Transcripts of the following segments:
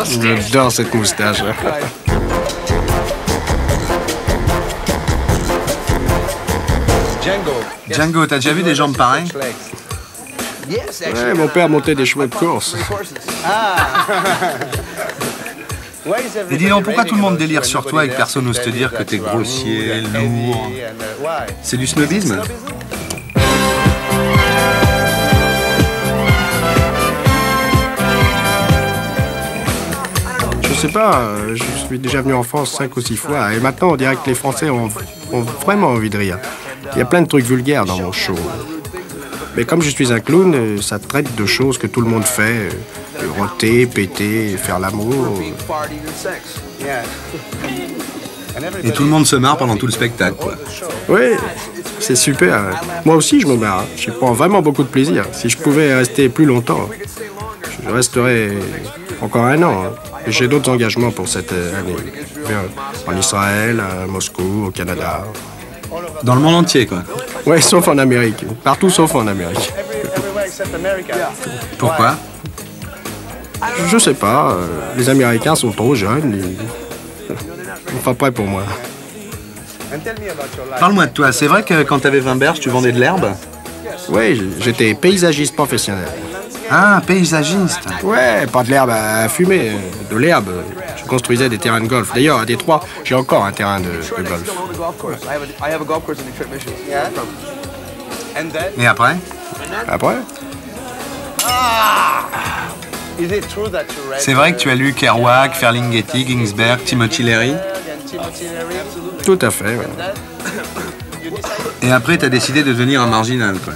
J'adore cette moustache. Django, t'as déjà vu des jambes pareilles? Ouais, mon père montait des chevaux de course. Et dis donc, pourquoi tout le monde délire sur toi et que personne n'ose te dire que t'es grossier, lourd? C'est du snobisme? Je sais pas, je suis déjà venu en France 5 ou 6 fois et maintenant on dirait que les Français ont vraiment envie de rire. Il y a plein de trucs vulgaires dans mon show. Mais comme je suis un clown, ça traite de choses que tout le monde fait. Roter, péter, faire l'amour. Et tout le monde se marre pendant tout le spectacle, quoi. Oui, c'est super. Moi aussi, je me marre. Je prends vraiment beaucoup de plaisir. Si je pouvais rester plus longtemps, je resterais encore un an. J'ai d'autres engagements pour cette année. En Israël, à Moscou, au Canada. Dans le monde entier, quoi. Oui, sauf en Amérique. Partout sauf en Amérique. Pourquoi? Je sais pas. Les Américains sont trop jeunes. Enfin, prêts pour moi. Parle-moi de toi. C'est vrai que quand t'avais 20 berges, tu vendais de l'herbe? Oui, j'étais paysagiste professionnel. Ah, paysagiste. Ouais, pas de l'herbe à fumer, de l'herbe. Je construisais des terrains de golf. D'ailleurs, à Détroit, j'ai encore un terrain de golf. Et après? Après? C'est vrai que tu as lu Kerouac, Ferlinghetti, Ginsberg, Timothy Leary? Tout à fait, ouais. Et après, t'as décidé de devenir un marginal, quoi.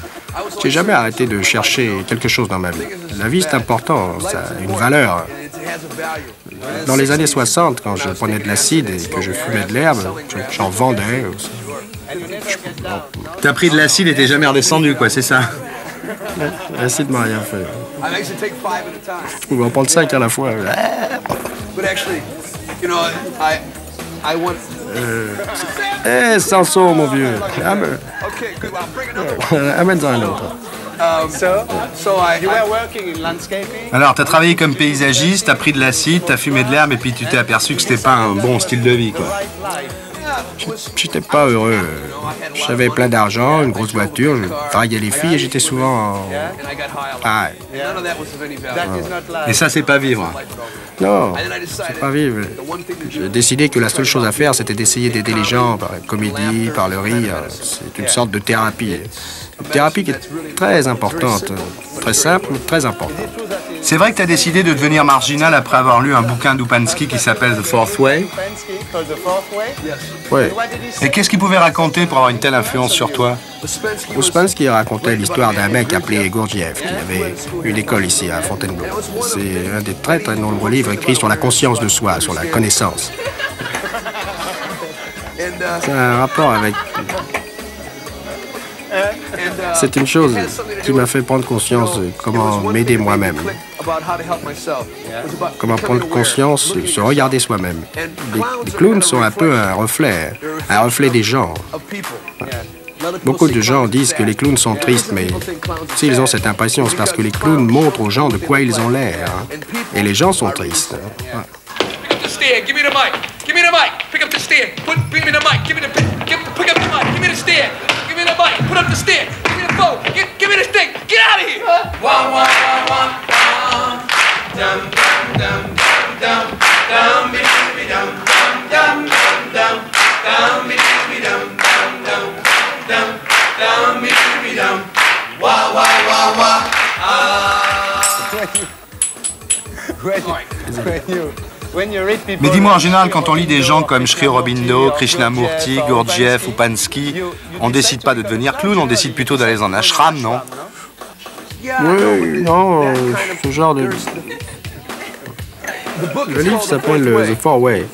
J'ai jamais arrêté de chercher quelque chose dans ma vie. La vie, c'est important, ça a une valeur. Dans les années 60, quand je prenais de l'acide et que je fumais de l'herbe, j'en vendais aussi. T'as pris de l'acide et t'es jamais redescendu, quoi, c'est ça? L'acide m'a rien fait. Je pouvais en prendre 5 à la fois. Samson, mon vieux. Amène-en un autre. Alors, t'as travaillé comme paysagiste, t'as pris de l'acide, t'as fumé de l'herbe et puis tu t'es aperçu que c'était pas un bon style de vie, quoi. J'étais pas heureux. J'avais plein d'argent, une grosse voiture, je draguais les filles et j'étais souvent en... Ah. Et ça, c'est pas vivre. Non, c'est pas vivre. J'ai décidé que la seule chose à faire, c'était d'essayer d'aider les gens par la comédie, par le rire. C'est une sorte de thérapie. Une thérapie qui est très importante, très simple, mais très importante. C'est vrai que tu as décidé de devenir marginal après avoir lu un bouquin d'Upansky qui s'appelle The Fourth Way? Oui. Et qu'est-ce qu'il pouvait raconter pour avoir une telle influence sur toi? Upansky racontait l'histoire d'un mec appelé Gurdjieff qui avait une école ici à Fontainebleau. C'est un des très très nombreux livres écrits sur la conscience de soi, sur la connaissance. C'est un rapport avec... C'est une chose qui m'a fait prendre conscience de comment m'aider moi-même. Comment prendre conscience, se regarder soi-même. Les clowns sont un peu un reflet des gens. Beaucoup de gens disent que les clowns sont tristes, mais s'ils ont cette impression, c'est parce que les clowns montrent aux gens de quoi ils ont l'air. Et les gens sont tristes. Put up the stick. Give me the phone. Give me the stick. Get out of here. Wah wah wah wah. Dum dum dum dum dum dum dum dum dum dum dum dum dum dum dum. Wah wah wah wah. Mais dis-moi, en général, quand on lit des gens comme Sri Aurobindo, Krishnamurti, Gurdjieff ou Pansky, on décide pas de devenir clown, on décide plutôt d'aller dans un ashram, non? Oui, non, ce genre de... Le livre s'appelle The Fourth Way.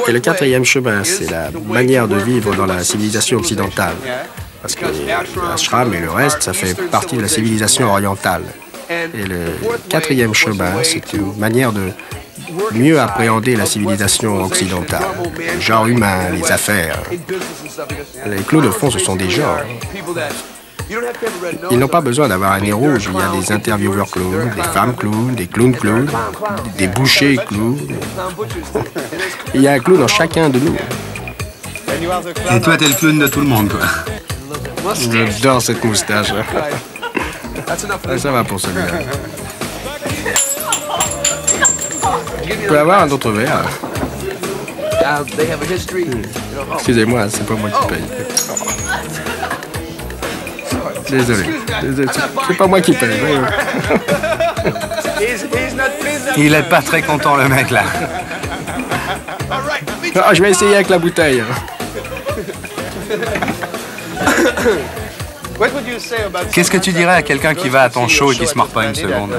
Et le quatrième chemin, c'est la manière de vivre dans la civilisation occidentale. Parce que l'ashram et le reste, ça fait partie de la civilisation orientale. Et le quatrième chemin, c'est une manière de mieux appréhender la civilisation occidentale, le genre humain, les affaires. Les clowns, au fond, ce sont des genres. Ils n'ont pas besoin d'avoir un nez rouge. Il y a des intervieweurs clowns, des femmes clowns, des clowns clowns, des bouchers clowns. Il y a un clown dans chacun de nous. Et toi, t'es le clown de tout le monde, quoi. J'adore cette moustache. Ça va pour celui-là. Je peux avoir un autre verre. Excusez-moi, c'est pas moi qui paye. Désolé. C'est pas moi qui paye. Il est pas très content, le mec, là. Ah, je vais essayer avec la bouteille. Qu'est-ce que tu dirais à quelqu'un qui va à ton show et qui se marre pas une seconde?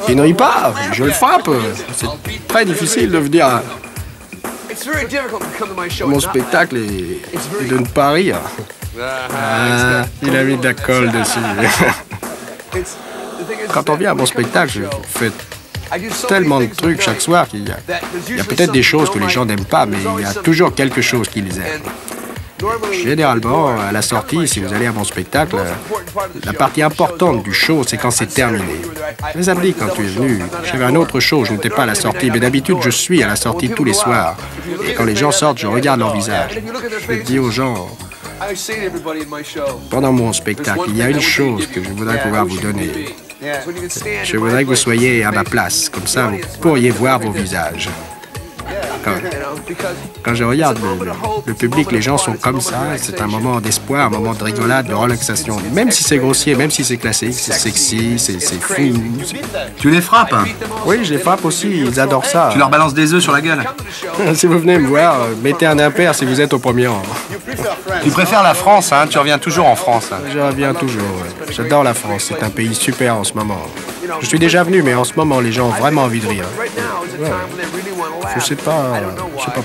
Il ne rit pas, je le frappe. C'est très difficile de venir à mon spectacle et de ne pas rire. Ah, il a mis de la colle dessus. Quand on vient à mon spectacle, je fais tellement de trucs chaque soir qu'il y a peut-être des choses que les gens n'aiment pas, mais il y a toujours quelque chose qu'ils aiment. Généralement, à la sortie, si vous allez à mon spectacle, la partie importante du show, c'est quand c'est terminé. Les samedis, quand tu es venu, j'avais un autre show, je n'étais pas à la sortie, mais d'habitude, je suis à la sortie tous les soirs. Et quand les gens sortent, je regarde leur visage. Je dis aux gens, pendant mon spectacle, il y a une chose que je voudrais pouvoir vous donner. Je voudrais que vous soyez à ma place, comme ça, vous pourriez voir vos visages. Quand je regarde le public, les gens sont comme ça. C'est un moment d'espoir, un moment de rigolade, de relaxation. Même si c'est grossier, même si c'est classique, c'est sexy, c'est fou. Tu les frappes? Oui, je les frappe aussi. Ils adorent ça. Tu leur balances des œufs sur la gueule? Si vous venez me voir, mettez un impair si vous êtes au premier rang. Tu préfères la France, hein? Tu reviens toujours en France. Je reviens toujours, ouais. J'adore la France. C'est un pays super en ce moment. Je suis déjà venu, mais en ce moment, les gens ont vraiment envie de rire. Ouais. Je sais pas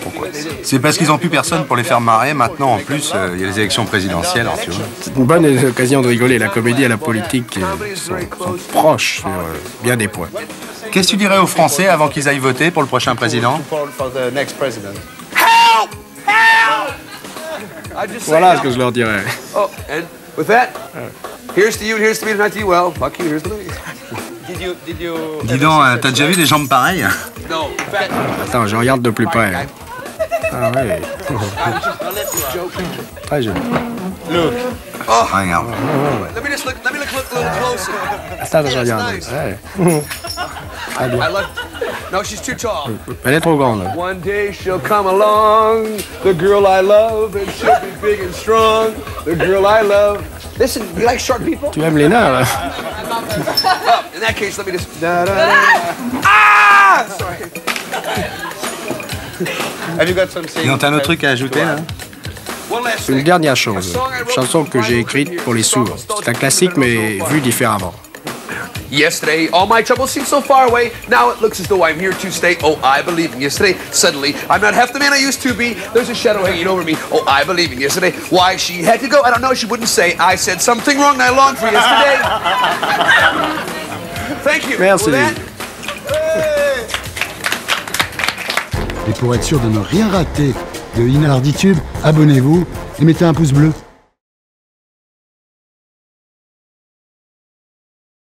pourquoi. C'est parce qu'ils n'ont plus personne pour les faire marrer. Maintenant, en plus, il y a les élections présidentielles, alors, tu vois. C'est une bonne occasion de rigoler. La comédie et la politique sont proches sur bien des points. Qu'est-ce que tu dirais aux Français avant qu'ils aillent voter pour le prochain président? Voilà ce que je leur dirais. Dis donc, t'as déjà vu des jambes pareilles? Attends, je regarde de plus près. Ah ouais. Très joli. Regarde. Attends, je regarde. Ouais. Très bien. Elle est trop grande. One day she'll come along, the girl I love, and she'll be big and strong, the girl I love. Listen, you like short people? Tu aimes les nains, là? In that case, let me just... Ah! Sorry. Ils ont un autre truc à ajouter, là? Une dernière chose, une chanson que j'ai écrite pour les sourds. C'est un classique, mais vu différemment. Yesterday, all my troubles seemed so far away. Now it looks as though I'm here to stay. Oh, I believe in yesterday. Suddenly, I'm not half the man I used to be. There's a shadow hanging over me. Oh, I believe in yesterday. Why she had to go, I don't know. She wouldn't say. I said something wrong. I longed for yesterday. Thank you. Merci. Et pour être sûr de ne rien rater de Inarditube, abonnez-vous et mettez un pouce bleu.